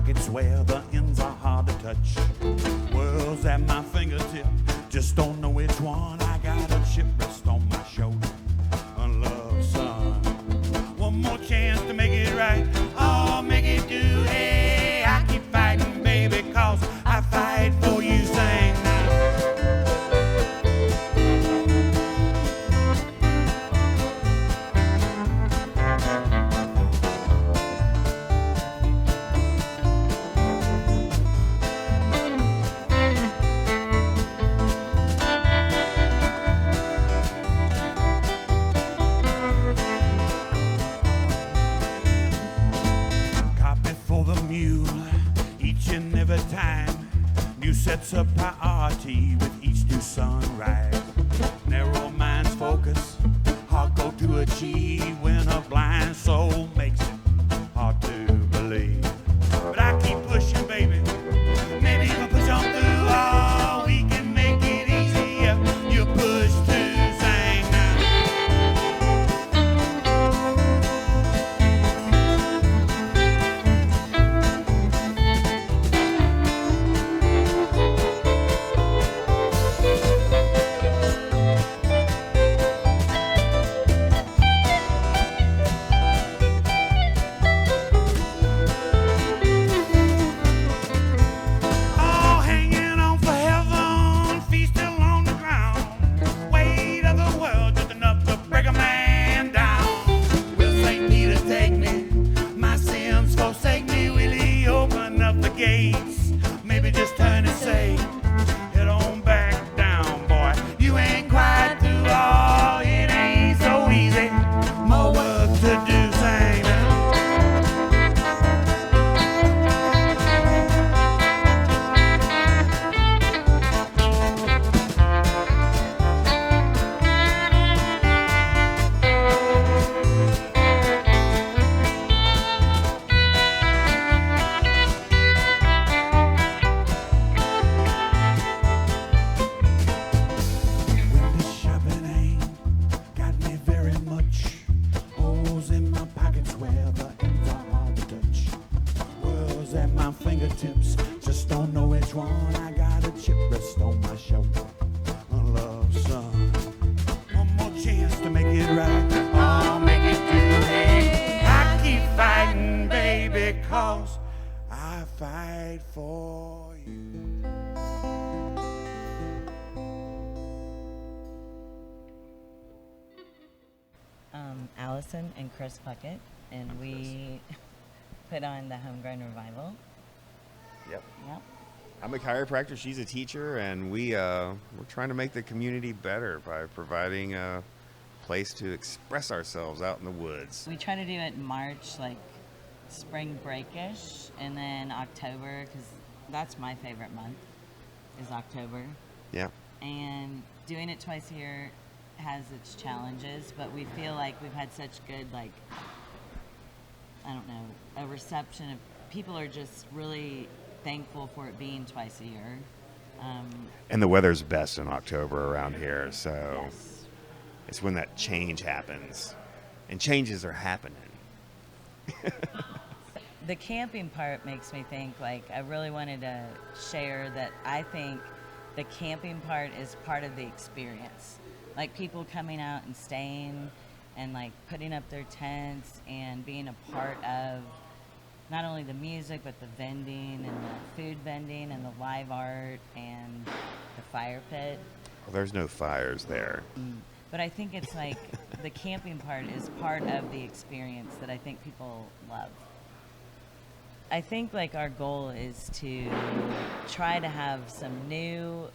pockets where the ends are hard to touch. World's at my fingertip, just don't know which one. I got a chip rest on my shoulder. Unloved son, one more chance to make it right. Oh, make it do. Hey, I keep fighting, baby, cause I fight for you. Sing now. Each and every time, new sets a priority with each new sunrise. Narrow minds focus, hard goal to achieve when a blind soul makes it hard to believe. But I keep pushing, baby. Maybe if I push on through, oh, we can make it easy if you push to sing now. Gates, maybe just turn and say, head on back down, boy. You ain't quite through all, it ain't so easy. More work to do, sing now. Fingertips, just don't know which one. I got a chip rest on my shoulder. Unloved son, one more chance to make it right. Oh, make it do. Hey, I keep fighting, baby, cause I fight for you. Allysson and Chris Puckett, and we put on the Homegrown Revival. Yep. Yep. I'm a chiropractor. She's a teacher, and we're trying to make the community better by providing a place to express ourselves out in the woods. We try to do it in March, like spring break-ish, and then October, because that's my favorite month, is October. Yeah. And doing it twice a year has its challenges, but we feel like we've had such good, like, I don't know, a reception of people are just really thankful for it being twice a year. And the weather's best in October around here, so Yes. it's when that change happens. And changes are happening. The camping part makes me think, like, I really wanted to share that I think the camping part is part of the experience. Like, people coming out and staying and, like, putting up their tents and being a part of not only the music, but the vending and the food vending and the live art and the fire pit. Well, there's no fires there. But I think it's like the camping part is part of the experience that I think people love. I think like our goal is to try to have some new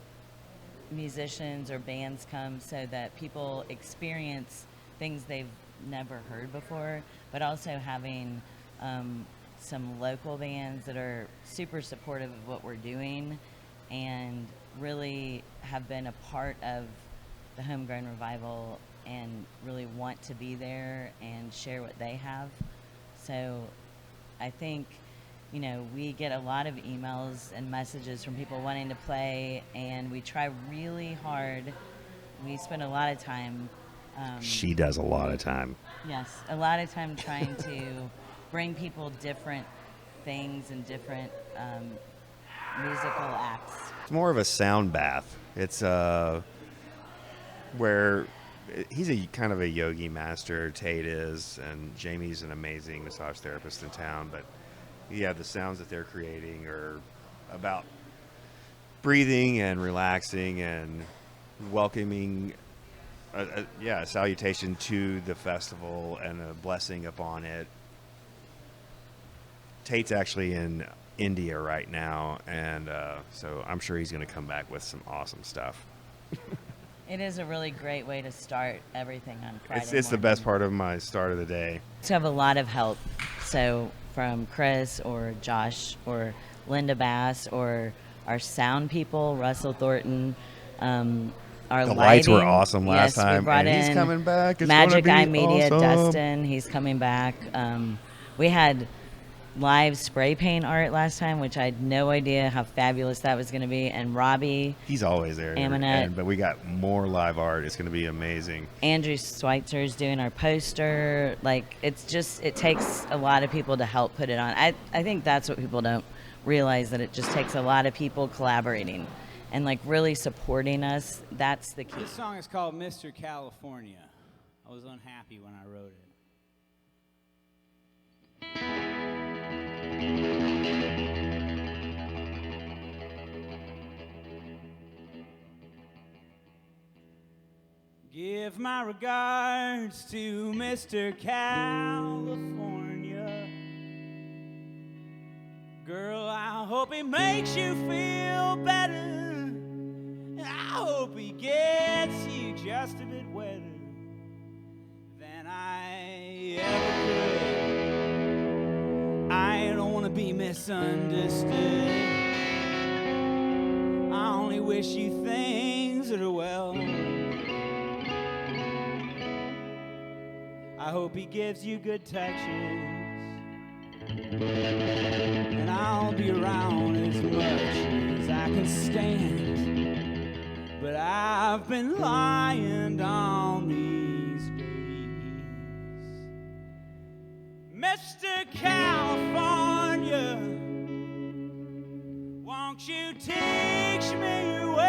musicians or bands come so that people experience things they've never heard before, but also having some local bands that are super supportive of what we're doing and really have been a part of the Homegrown Revival and really want to be there and share what they have. So I think, you know, we get a lot of emails and messages from people wanting to play, and we try really hard. We spend a lot of time. She does a lot of time. Yes, a lot of time trying to bring people different things and different musical acts. It's more of a sound bath. It's where he's a kind of a yogi master, Tate is, and Jamie's an amazing massage therapist in town. But yeah, the sounds that they're creating are about breathing and relaxing and welcoming a salutation to the festival and a blessing upon it. Tate's actually in India right now, and so I'm sure he's going to come back with some awesome stuff. It is a really great way to start everything on Friday It's the best part of my start of the day. To have a lot of help, so from Chris or Josh or Linda Bass or our sound people, Russell Thornton, our The lighting. lights were awesome last We time, brought and he's in coming back. It's Magic gonna Eye be Media, awesome. Dustin, he's coming back. We had live spray paint art last time, which I had no idea how fabulous that was going to be. And Robbie, He's always there. Amonette. But we got more live art. It's going to be amazing. Andrew Schweitzer's doing our poster. Like, it's just, it takes a lot of people to help put it on. I think that's what people don't realize, that it just takes a lot of people collaborating and like really supporting us. That's the key. This song is called Mr. California. I was unhappy when I wrote it. Give my regards to Mr. California. Girl, I hope he makes you feel better. And I hope he gets you just a bit wetter than I ever could. I don't want to be misunderstood. I only wish you things that are well. I hope he gives you good touches, and I'll be around as much as I can stand. But I've been lying on these days. Mr. California, won't you teach me your ways?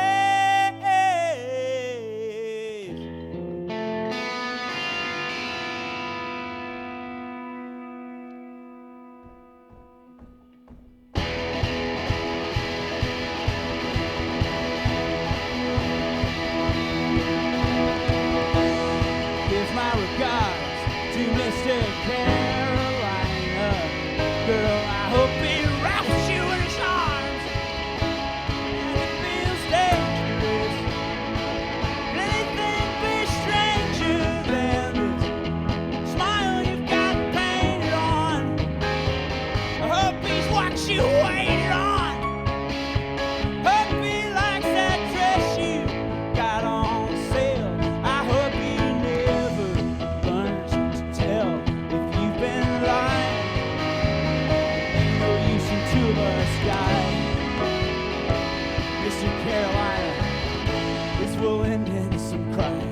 Mr. Carolina, girl, I hope he wraps you in his arms, and it feels dangerous. Anything be stranger than this smile you've got painted on. I hope he's what you waited on. Hope he likes that dress you got on sale. I hope he never learns to tell if you've been lying. Ain't no use in two of us dying. Mr. Carolina, this will end in some crying.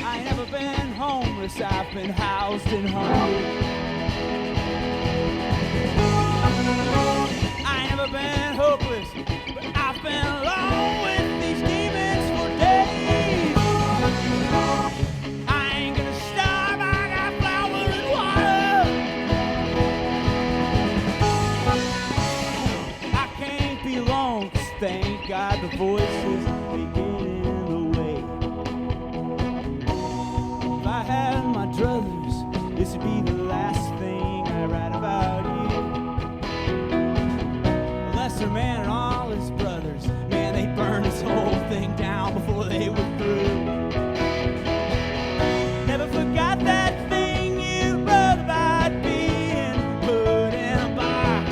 I ain't never been homeless, I've been housed in hunger. I ain't never been hopeless, but I've been alone with these demons for days. I ain't gonna starve, I got flour and water. I can't be alone, 'cause thank God the voices they get in the way. If I had my druthers, this would be the last thing I write about you. Lesser man and all his brothers, man, they burned this whole thing down before they were through. Never forgot that thing you wrote about being put in a box.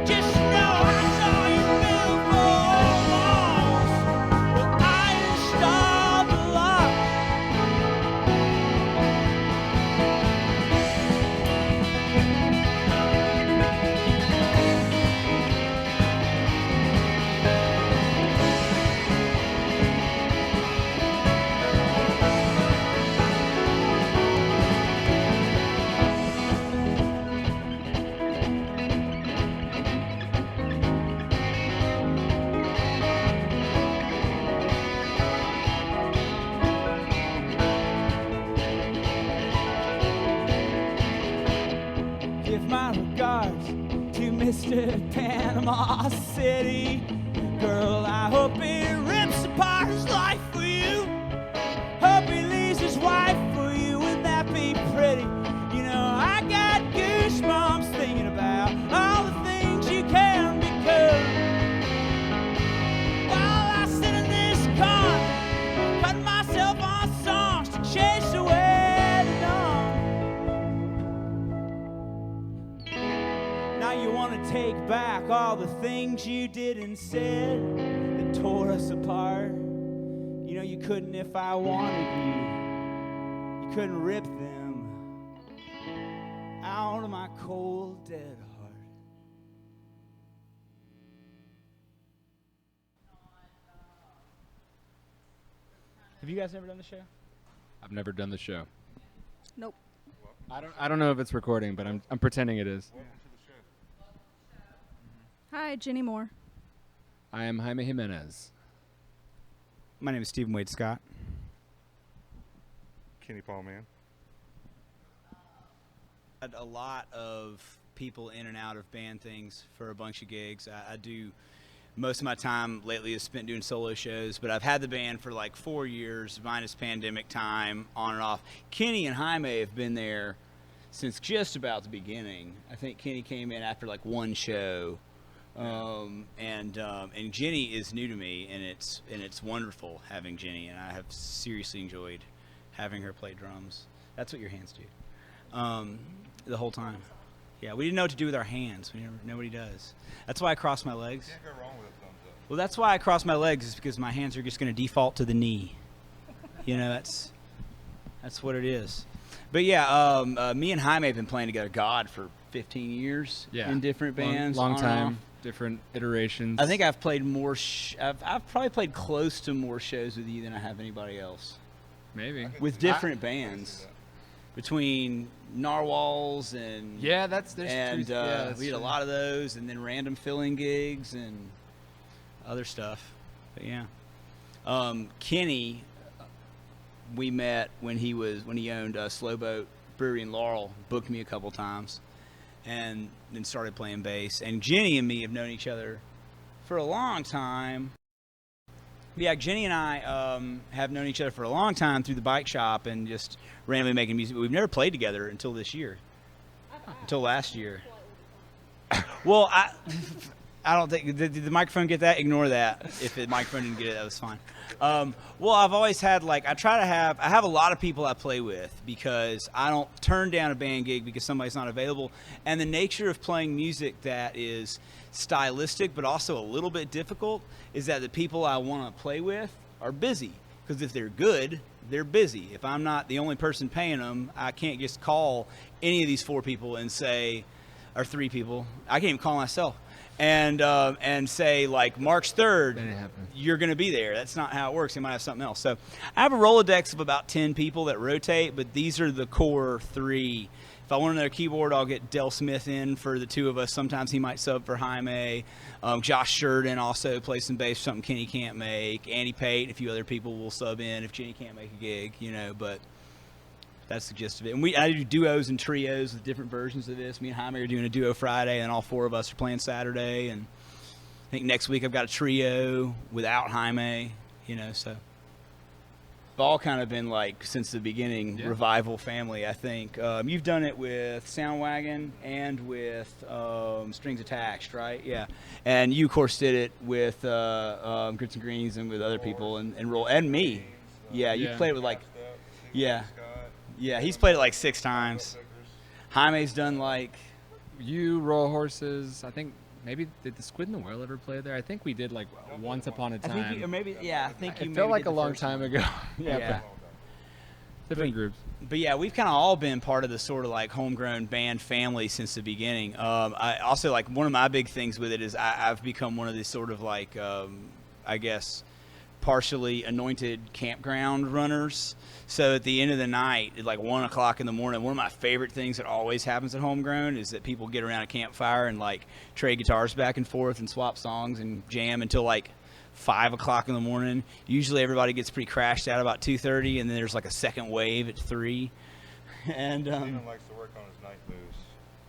Just know I saw you build four walls. my regards to Mr. Panama City. Girl, I hope he rips apart his life for you. Hope he leaves his wife for you. Wouldn't that be pretty? You know, I got goosebumps thinking about all the things you can become. While I sit in this car, cutting myself on songs to chase away the dawn. Now you want to take back all the things you did and said that tore us apart. You know you couldn't if I wanted you. You couldn't rip them out of my cold, dead heart. Have you guys never done the show? I've never done the show. Nope. I don't know if it's recording, but I'm pretending it is. Hi, Jenny Moore. I am Jaime Jimenez. My name is Stephen Wade Scott. Kenny Paul, man. Had a lot of people in and out of band things for a bunch of gigs. I do most of my time lately is spent doing solo shows, but I've had the band for like 4 years, minus pandemic time, on and off. Kenny and Jaime have been there since just about the beginning. I think Kenny came in after like one show. And Jenny is new to me, and it's wonderful having Jenny, and I have seriously enjoyed having her play drums. That's what your hands do, the whole time. Yeah, we didn't know what to do with our hands. Nobody does. That's why I cross my legs. Can't go wrong with a thumbs up. Well, that's why I cross my legs, is because my hands are just going to default to the knee. You know, that's what it is. But yeah, me and Jaime have been playing together, God, for 15 years in different bands. Long time. Different iterations. I think I've played more. I've probably played close to more shows with you than I have anybody else. Maybe with different bands, between Narwhals and we had a lot of those, and then random filling gigs and other stuff. But yeah, Kenny, we met when he owned Slow Boat Brewery in Laurel. Booked me a couple times. And then started playing bass. And Jenny and me have known each other for a long time. Yeah, Jenny and I have known each other for a long time through the bike shop and just randomly making music. But we've never played together until this year, until last year. Well, I don't think did the microphone get that? Ignore that. If the microphone didn't get it, that was fine. Well, I've always had I have a lot of people I play with because I don't turn down a band gig because somebody's not available. And the nature of playing music that is stylistic but also a little bit difficult is that the people I want to play with are busy. Because if they're good, they're busy. If I'm not the only person paying them, I can't just call any of these 4 people and say, or 3 people. I can't even call myself. And say, like, March 3rd, you're going to be there. That's not how it works. You might have something else. So I have a Rolodex of about 10 people that rotate, but these are the core 3. If I want another keyboard, I'll get Del Smith in for the 2 of us. Sometimes he might sub for Jaime. Josh Sheridan also plays some bass, something Kenny can't make. Andy Pate and a few other people will sub in if Jenny can't make a gig, but that's the gist of it. And I do duos and trios with different versions of this. Me and Jaime are doing a duo Friday, and all 4 of us are playing Saturday. And I think next week I've got a trio without Jaime, so we've all kind of been like since the beginning revival family, I think. You've done it with Soundwagon and with Strings Attached, right? Yeah. And you, of course, did it with Grits and Greens and with other people and Roll and me. Yeah, you played with Yeah, he's played it like 6 times. Jaime's done like... You, Royal Horses, I think maybe, did the Squid and the Whale ever play there? I think we did like Once Upon a Time. I think I think you It felt maybe like did a the long first time one. ago. Yeah. Different groups. But yeah, we've kind of all been part of the sort of like homegrown band family since the beginning. I also, like, one of my big things with it is I've become one of these sort of like, I guess, partially anointed campground runners. So at the end of the night, at like 1 o'clock in the morning, one of my favorite things that always happens at Homegrown is that people get around a campfire and like trade guitars back and forth and swap songs and jam until like 5 o'clock in the morning. Usually everybody gets pretty crashed out about 2:30, and then there's like a second wave at 3. And Steven likes to work on his night moves.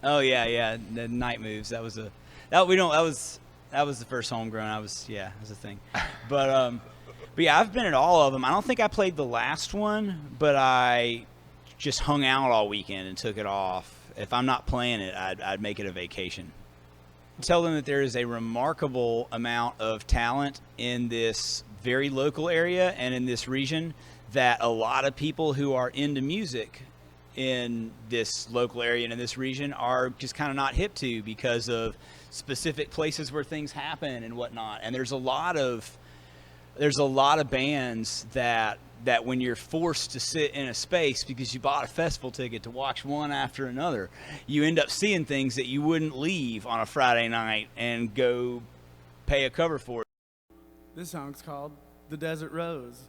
Oh yeah. The night moves. That was the first Homegrown. That was a thing. But yeah, I've been at all of them. I don't think I played the last one, but I just hung out all weekend and took it off. If I'm not playing it, I'd make it a vacation. Tell them that there is a remarkable amount of talent in this very local area and in this region, that a lot of people who are into music in this local area and in this region are just kind of not hip to because of specific places where things happen and whatnot. And there's a lot of bands that when you're forced to sit in a space because you bought a festival ticket to watch one after another, you end up seeing things that you wouldn't leave on a Friday night and go pay a cover for. This song's called The Desert Rose.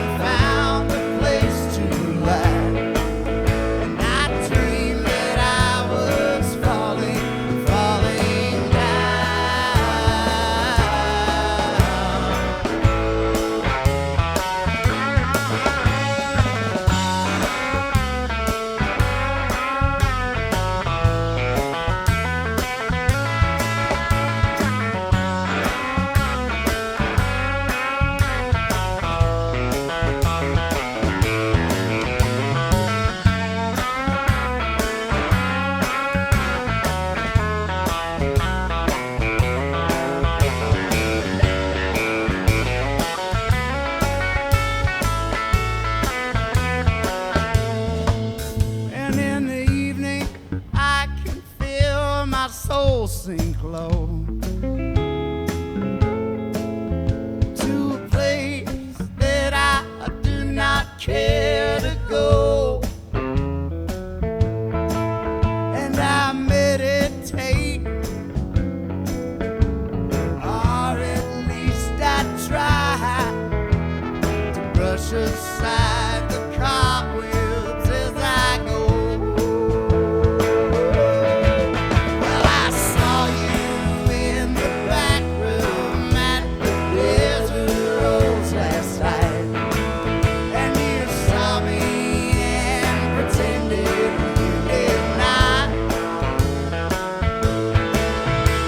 Found a place to lie. brush aside the cobwebs as I go. Well, I saw you in the back room at the Desert Rose last night, and you saw me and pretended you did not.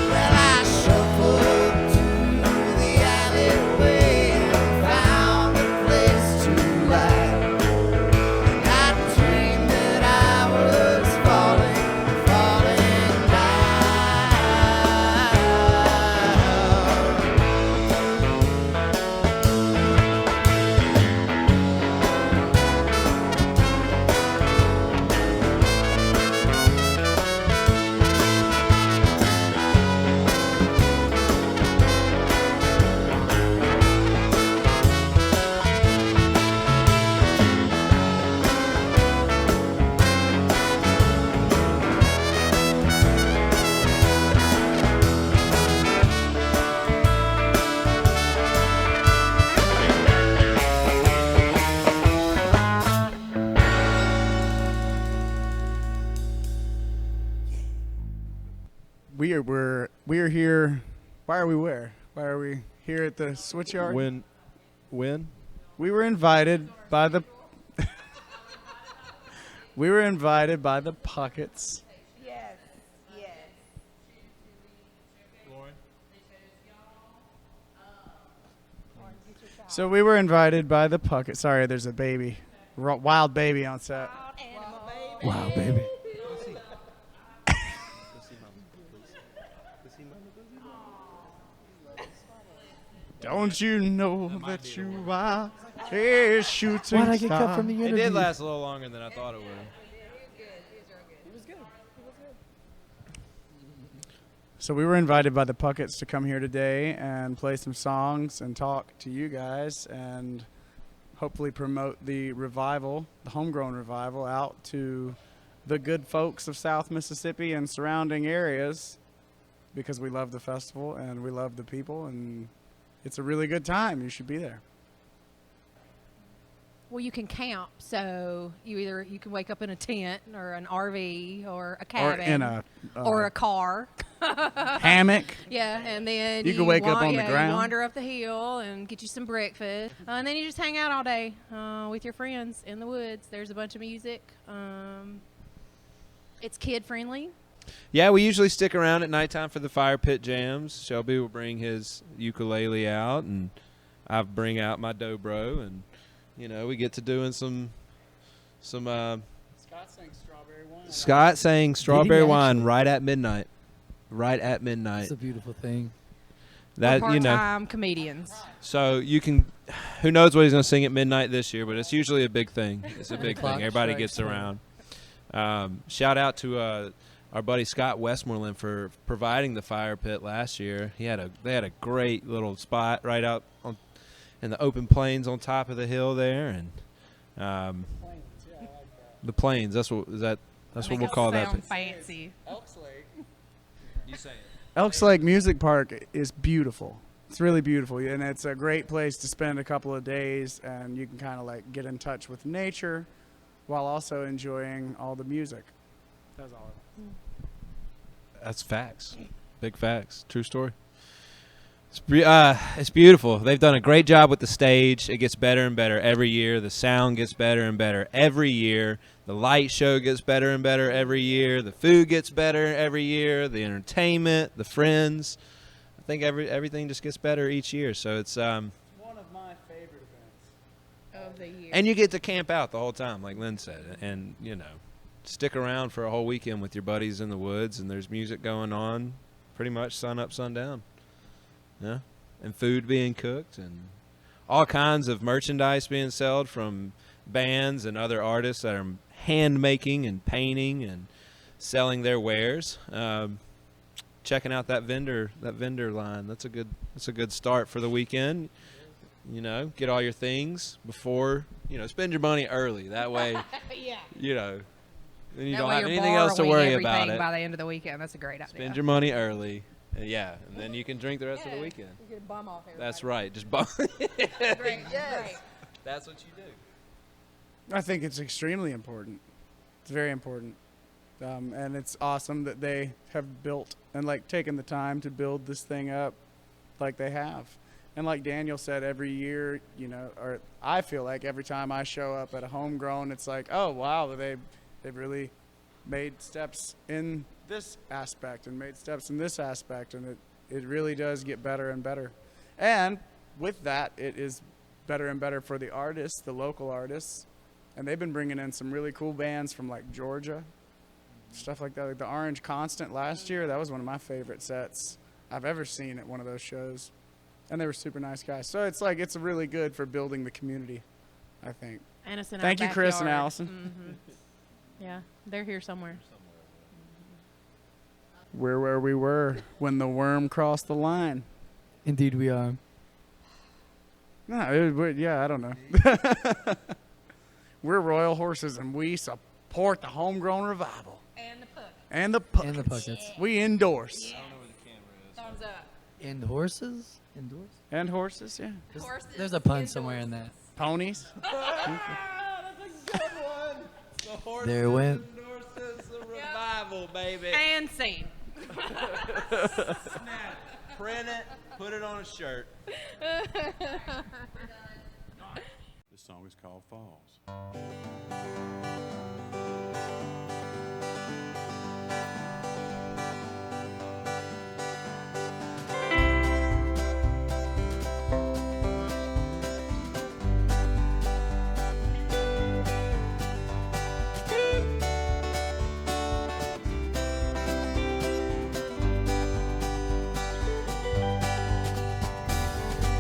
Well, I shuffled to the alleyway and found a place to lie, and I dreamed that I was falling down. We are here. Why are we where? Why are we here at the Switchyard? When? We were invited by the we were invited by the Pucketts. Yes, yes. So we were invited by the Puckett. Sorry, there's a baby, wild baby on set. Wild baby. Don't you know that you are a shooting Why'd I get cut star? from the It interview? did last a little longer than I thought it would. So we were invited by the Pucketts to come here today and play some songs and talk to you guys and hopefully promote the revival, the Homegrown revival, out to the good folks of South Mississippi and surrounding areas, because we love the festival and we love the people, and it's a really good time. You should be there. Well, you can camp, so you can wake up in a tent or an RV or a cabin Or in a or a car. hammock. Yeah, and then You can wake up on the You ground. wander up the hill and get you some breakfast, and then you just hang out all day with your friends in the woods. There's a bunch of music. It's kid friendly. Yeah, we usually stick around at nighttime for the fire pit jams. Shelby will bring his ukulele out, and I bring out my dobro, and we get to doing some. Scott sang Strawberry Wine. Scott sang Strawberry Wine actually? right at midnight. Right at midnight. It's a beautiful thing. That Part-time comedians. So you can. Who knows what he's going to sing at midnight this year? But it's usually a big thing. It's a big Clock thing. Everybody strikes gets around. Shout out to our buddy Scott Westmoreland for providing the fire pit last year. They had a great little spot right out in the open plains on top of the hill there, and the plains. That's what we'll call that. Sound fancy. Elks Lake. You say it. Elks Lake Music Park is beautiful. It's really beautiful, and it's a great place to spend a couple of days, and you can kind of like get in touch with nature while also enjoying all the music. That's all. That's facts. Big facts. True story. It's beautiful. They've done a great job with the stage. It gets better and better every year. The sound gets better and better every year. The light show gets better and better every year. The food gets better every year. The entertainment, the friends. I think everything just gets better each year. So it's One of my favorite events Of the year. and you get to camp out the whole time, like Lynn said, and stick around for a whole weekend with your buddies in the woods, and there's music going on pretty much sun up, sundown. Yeah, and food being cooked, and all kinds of merchandise being sold from bands and other artists that are hand making and painting and selling their wares. Checking out that vendor line. That's a good start for the weekend. Get all your things before. Spend your money early. That way, Yeah. then you That don't way have you're anything else to borrowing worry about everything it. by the end of the weekend. That's a great idea. Spend your money early. Yeah, and then you can drink the rest of the weekend. You get a bum off everybody. That's right. Just bum. Great. Yes. Great. That's what you do. I think it's extremely important. It's very important. And it's awesome that they have built and like taken the time to build this thing up like they have. And like Daniel said, every year, you know, or I feel like every time I show up at a Homegrown, it's like, oh, wow, they've really made steps in this aspect and made steps in this aspect. And it really does get better and better. And with that, it is better and better for the artists, the local artists. And they've been bringing in some really cool bands from like Georgia, stuff like that. Like the Orange Constant last year, that was one of my favorite sets I've ever seen at one of those shows. And they were super nice guys. So it's like, it's really good for building the community, I think. And it's in our Thank you, Chris and backyard. Allison. Mm-hmm. Yeah, they're here somewhere. We're where we were when the worm crossed the line. Indeed we are. No, yeah, I don't know. We're Royal Horses, and we support the Homegrown Revival. And the Puck. And the Puckets. And the Puckets. We endorse. Yeah. Thumbs up. And horses? Indoors? And horses, yeah. There's a pun somewhere in that. Ponies. That's a good one. The horses There went. endorses the revival, baby. And scene. Snap. Print it. Put it on a shirt. This song is called Falls.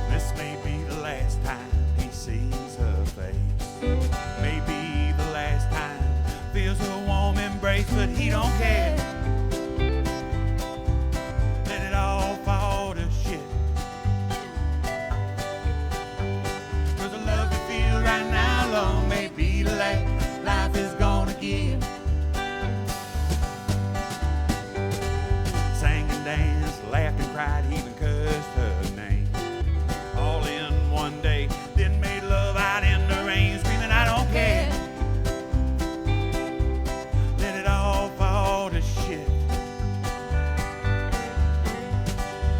This may be the last time he sees her face. Maybe the last time feels a warm embrace, but he don't care. Let it all fall to shit. 'Cause the love you feel right now long may be the last life is gonna give. Sang and danced, laughed and cried, he even cursed her name. All in one day, then made love out in the rain, screaming, I don't care. Let it all fall to shit.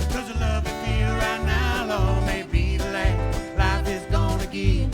'Cause the love you feel right now, Lord, may be the last life is gonna give.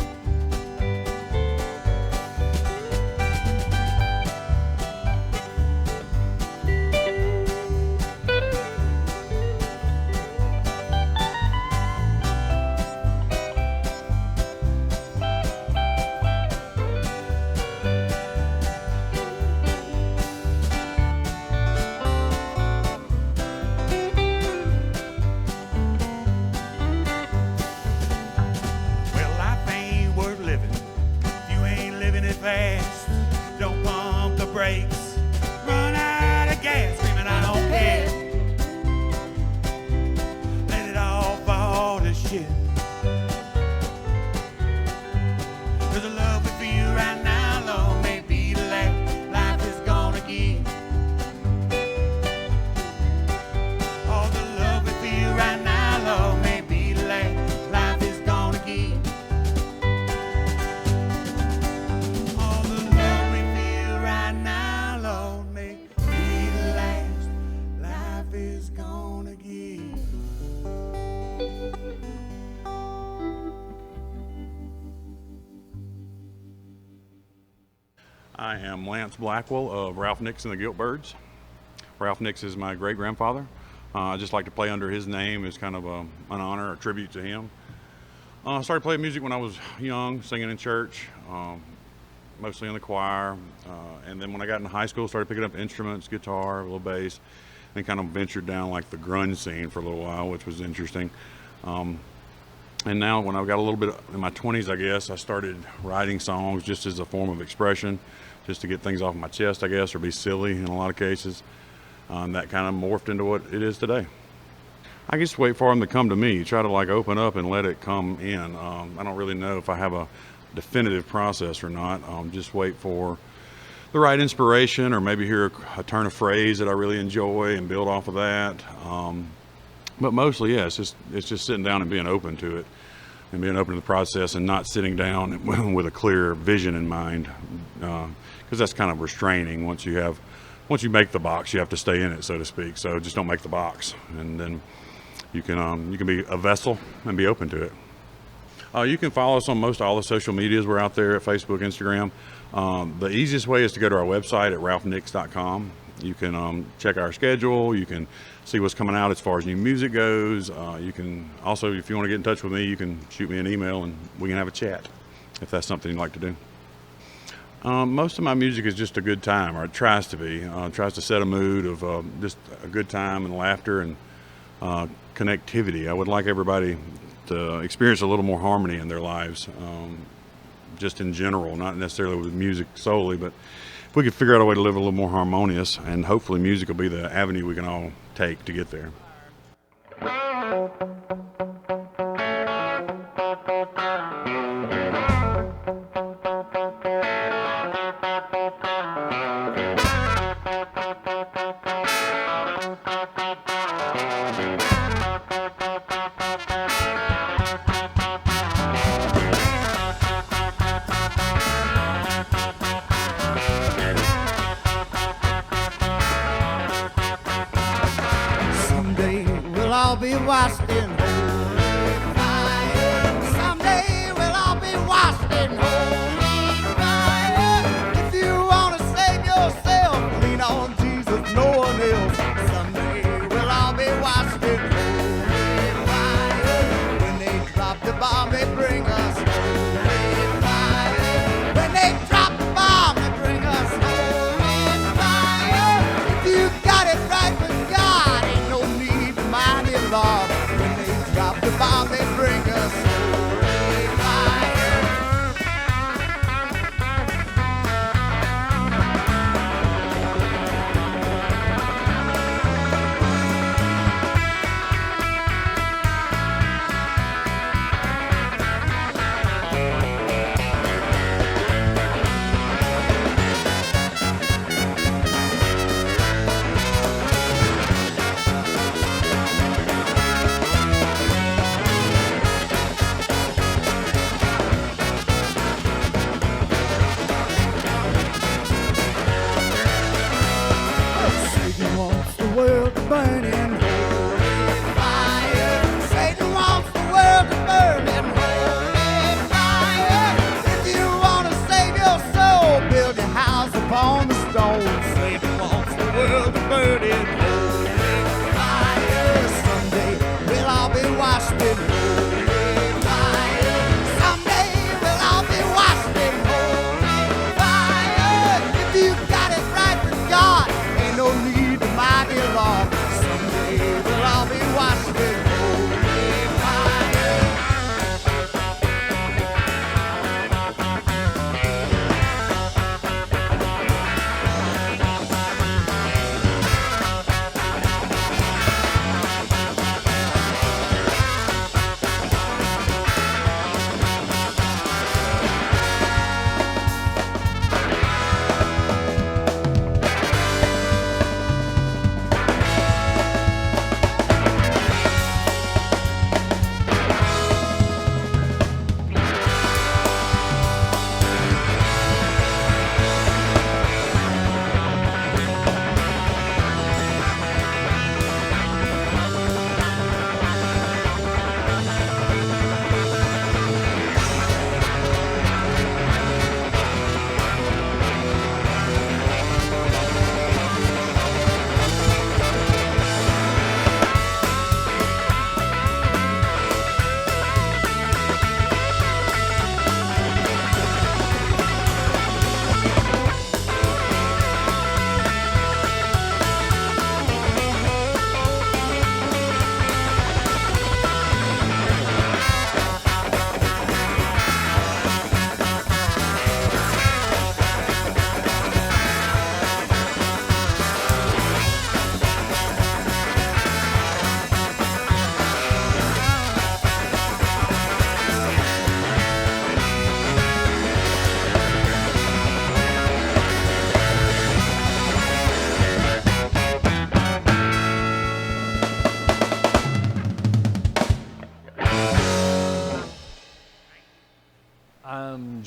Well, life ain't worth living if you ain't living it fast. Don't pump the brakes, run out of gas, screaming, I don't care. Let it all fall to shit. 'Cause the love we feel right now, Lord, may be the last life is gonna give. All the love we feel right now, Lord, may be the last life is gonna give. All the love we feel right now, Lord, may be the last life is gonna give. I am Lance Blackwell of Ralph Nix and the Giltbirds. Ralph Nix is my great-grandfather. I just like to play under his name as kind of an honor or tribute to him. I started playing music when I was young, singing in church, mostly in the choir. And then when I got into high school, started picking up instruments, guitar, a little bass, and kind of ventured down like the grunge scene for a little while, which was interesting. And now when I got a little bit in my 20s, I guess, I started writing songs just as a form of expression, just to get things off my chest, I guess, or be silly in a lot of cases. That kind of morphed into what it is today. I just wait for them to come to me, try to like open up and let it come in. I don't really know if I have a definitive process or not. Just wait for the right inspiration, or maybe hear a turn of phrase that I really enjoy and build off of that. But mostly, yeah, it's just sitting down and being open to it. and being open to the process and not sitting down with a clear vision in mind, because that's kind of restraining. Once you make the box, you have to stay in it, so to speak. So just don't make the box, and then you can be a vessel and be open to it. You can follow us on most all the social medias. We're out there at Facebook, Instagram. The easiest way is to go to our website at ralphnix.com. You can check our schedule. You can see what's coming out as far as new music goes. You can also, if you want to get in touch with me, you can shoot me an email and we can have a chat if that's something you'd like to do. Most of my music is just a good time, or it tries to be. It tries to set a mood of just a good time and laughter and connectivity. I would like everybody to experience a little more harmony in their lives, just in general, not necessarily with music solely, but if we could figure out a way to live a little more harmonious, and hopefully music will be the avenue we can all take to get there. All be washed in holy fire. Someday we'll all be washed in holy fire. If you want to save yourself, lean on Jesus, no one else. Someday we'll all be washed in holy fire. When they drop the bomb, they bring us holy fire. When they drop the bomb, they bring us holy fire. If you got it right with God, ain't no need to mind it all. When they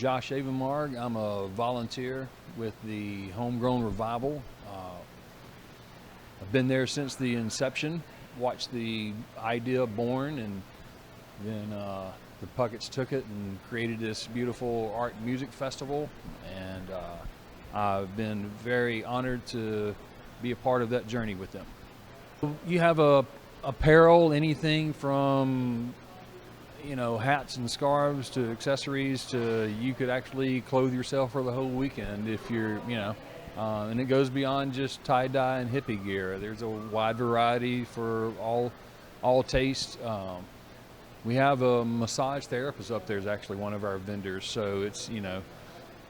Josh Avenmarg. I'm a volunteer with the Homegrown Revival. I've been there since the inception, watched the idea born, and then the Pucketts took it and created this beautiful art and music festival. And I've been very honored to be a part of that journey with them. You have apparel, anything from hats and scarves to accessories to you could actually clothe yourself for the whole weekend if you're, and it goes beyond just tie-dye and hippie gear. There's a wide variety for all tastes. We have a massage therapist up there is actually one of our vendors, so it's,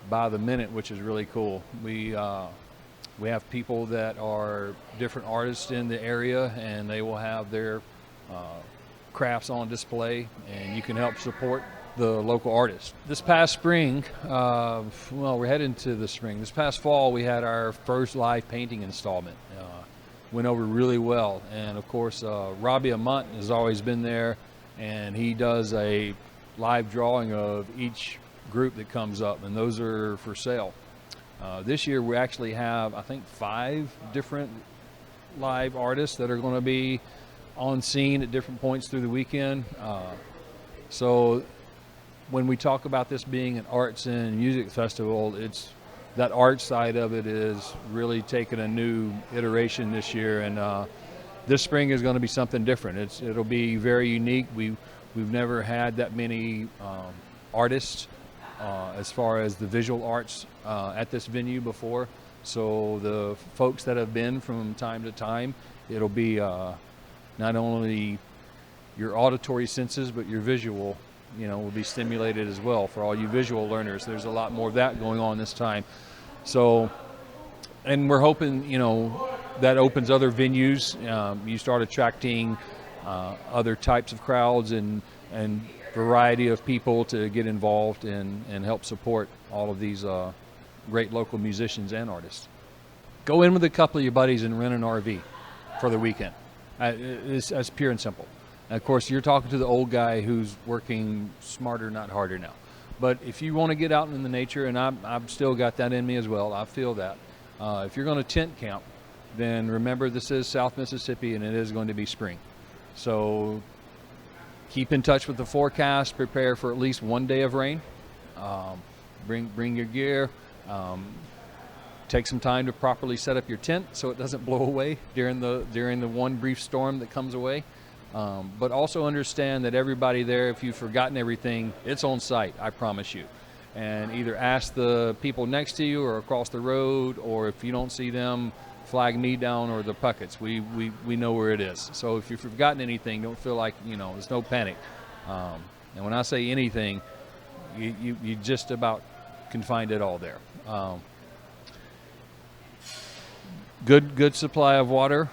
by the minute, which is really cool. We have people that are different artists in the area, and they will have their crafts on display, and you can help support the local artists. This past spring, we're heading to the spring. This past fall, we had our first live painting installment. Went over really well, and of course, Robbie Amont has always been there, and he does a live drawing of each group that comes up, and those are for sale. This year, we actually have, I think, 5 different live artists that are going to be on scene at different points through the weekend. So when we talk about this being an arts and music festival, it's that art side of it is really taking a new iteration this year, and this spring is going to be something different. It'll be very unique. We've never had that many artists as far as the visual arts at this venue before. So the folks that have been from time to time, it'll be not only your auditory senses, but your visual, will be stimulated as well for all you visual learners. There's a lot more of that going on this time. So, and we're hoping, that opens other venues. You start attracting other types of crowds and variety of people to get involved and help support all of these great local musicians and artists. Go in with a couple of your buddies and rent an RV for the weekend. It's pure and simple. And of course, you're talking to the old guy who's working smarter, not harder now. But if you want to get out in the nature, and I've still got that in me as well, I feel that. If you're going to tent camp, then remember this is South Mississippi and it is going to be spring. So keep in touch with the forecast, prepare for at least one day of rain. Bring your gear. Take some time to properly set up your tent so it doesn't blow away during the one brief storm that comes away. But also understand that everybody there, if you've forgotten everything, it's on site, I promise you. And either ask the people next to you or across the road, or if you don't see them, flag me down or the Pucketts. We know where it is. So if you've forgotten anything, don't feel like, there's no panic. And when I say anything, you just about can find it all there. Good supply of water.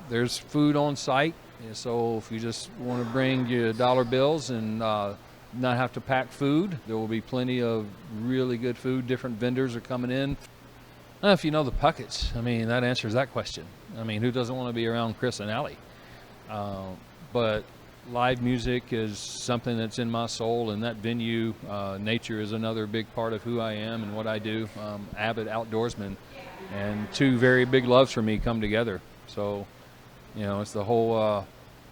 There's food on site, so if you just want to bring your dollar bills and not have to pack food, there will be plenty of really good food. Different vendors are coming in. If you know the Pucketts, that answers that question. Who doesn't want to be around Chris and Allie? But live music is something that's in my soul, and that venue, nature is another big part of who I am and what I do. Avid outdoorsman, and 2 very big loves for me come together. So, it's the whole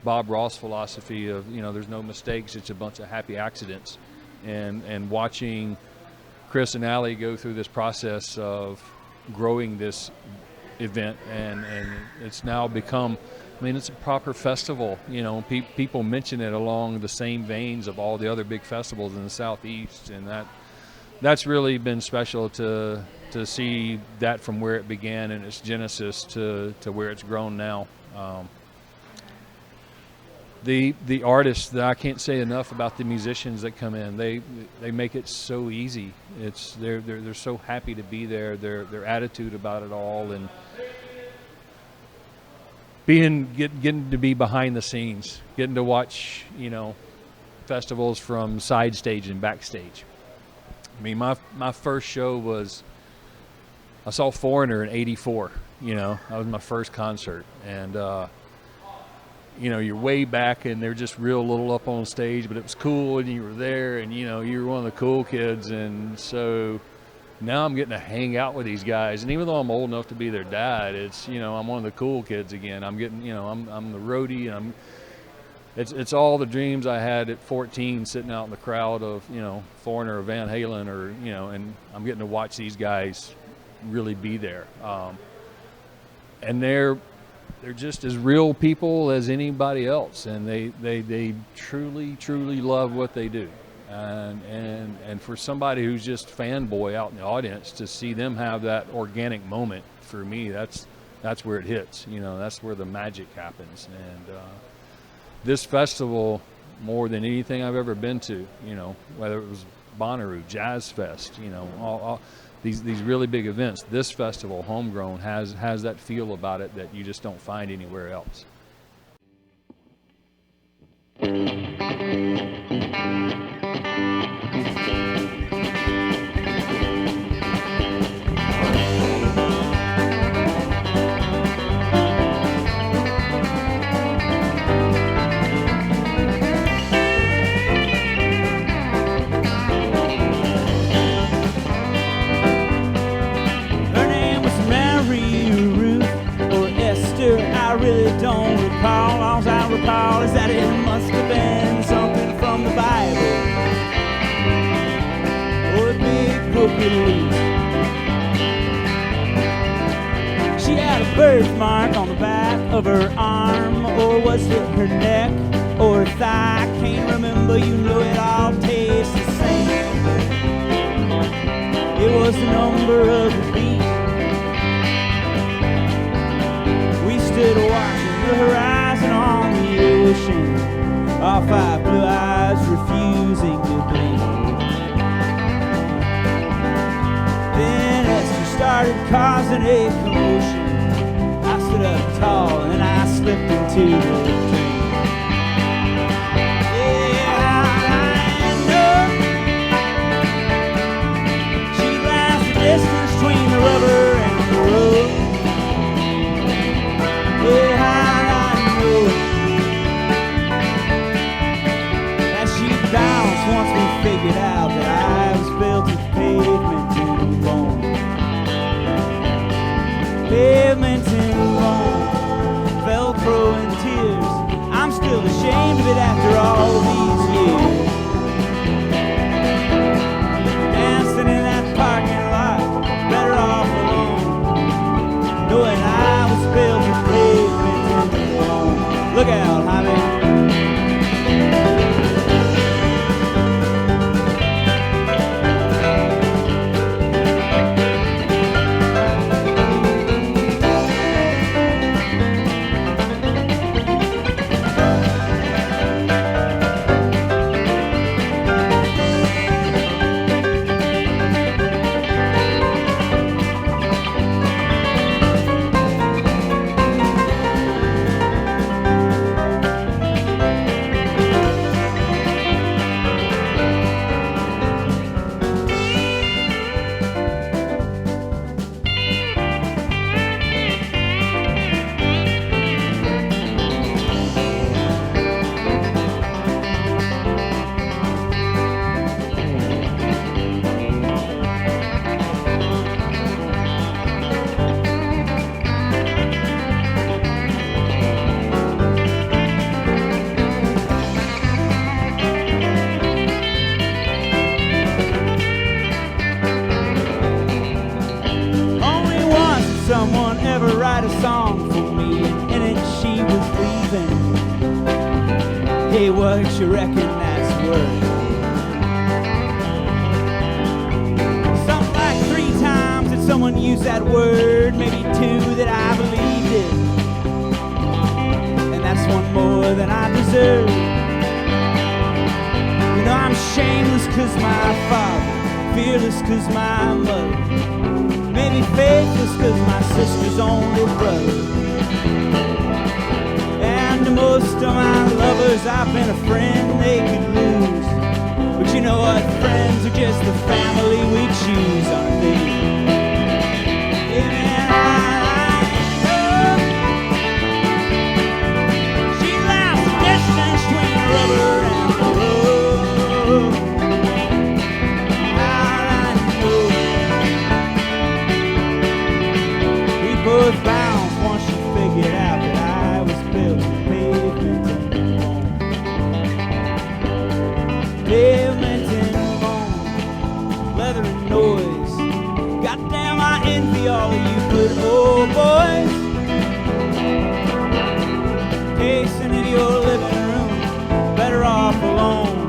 Bob Ross philosophy of, there's no mistakes, it's a bunch of happy accidents. And watching Chris and Allie go through this process of growing this event, and it's now become, it's a proper festival. People mention it along the same veins of all the other big festivals in the Southeast, and that's really been special to see that from where it began in its genesis to where it's grown now. The artists, that I can't say enough about the musicians that come in. They make it so easy. They're so happy to be there. Their attitude about it all, and getting to be behind the scenes, getting to watch festivals from side stage and backstage. My first show was, I saw Foreigner in '84. That was my first concert, and you're way back and they're just real little up on stage, but it was cool and you were there and, you were one of the cool kids. And so now I'm getting to hang out with these guys. And even though I'm old enough to be their dad, it's, I'm one of the cool kids again. I'm getting, I'm the roadie, and it's all the dreams I had at 14 sitting out in the crowd of, Foreigner or Van Halen or, and I'm getting to watch these guys really be there. And they're just as real people as anybody else, and they truly love what they do. And for somebody who's just fanboy out in the audience, to see them have that organic moment, for me, that's where it hits. That's where the magic happens. And this festival, more than anything I've ever been to, whether it was Bonnaroo, Jazz Fest, all these really big events, this festival, Homegrown, has that feel about it that you just don't find anywhere else. I really don't recall. All I recall is that it must have been something from the Bible or a big book release. She had a birthmark on the back of her arm, or was it her neck or her thigh? Can't remember, it all tastes the same. It was the number of the beat. Stood watching the horizon on the ocean, our 5 blue eyes refusing to blink. Then Esther started causing a commotion. I stood up tall and I slipped into the drink. Yeah, I know she glanced the distance between the rubber and the road. Yeah, I know that she bounced once we figured out that I was built of pavement and bone. Pavement and bone, Velcro and tears. I'm still ashamed of it after all these years. Dancing in that parking lot, better off alone, knowing I was built of pavement and bone. Look out, Jaime. Someone ever write a song for me, and in it she was leaving. Hey, what you reckon that's worth? Something like 3 times that someone used that word, maybe 2 that I believed it, and that's one more than I deserve. I'm shameless 'cause my father, fearless 'cause my mother, maybe faithless 'cause my sister's only brother. And to most of my lovers I've been a friend they could lose. But you know what, friends are just the family we choose, aren't they? Yeah, man, I know she good old boys, pacing in your living room, better off alone.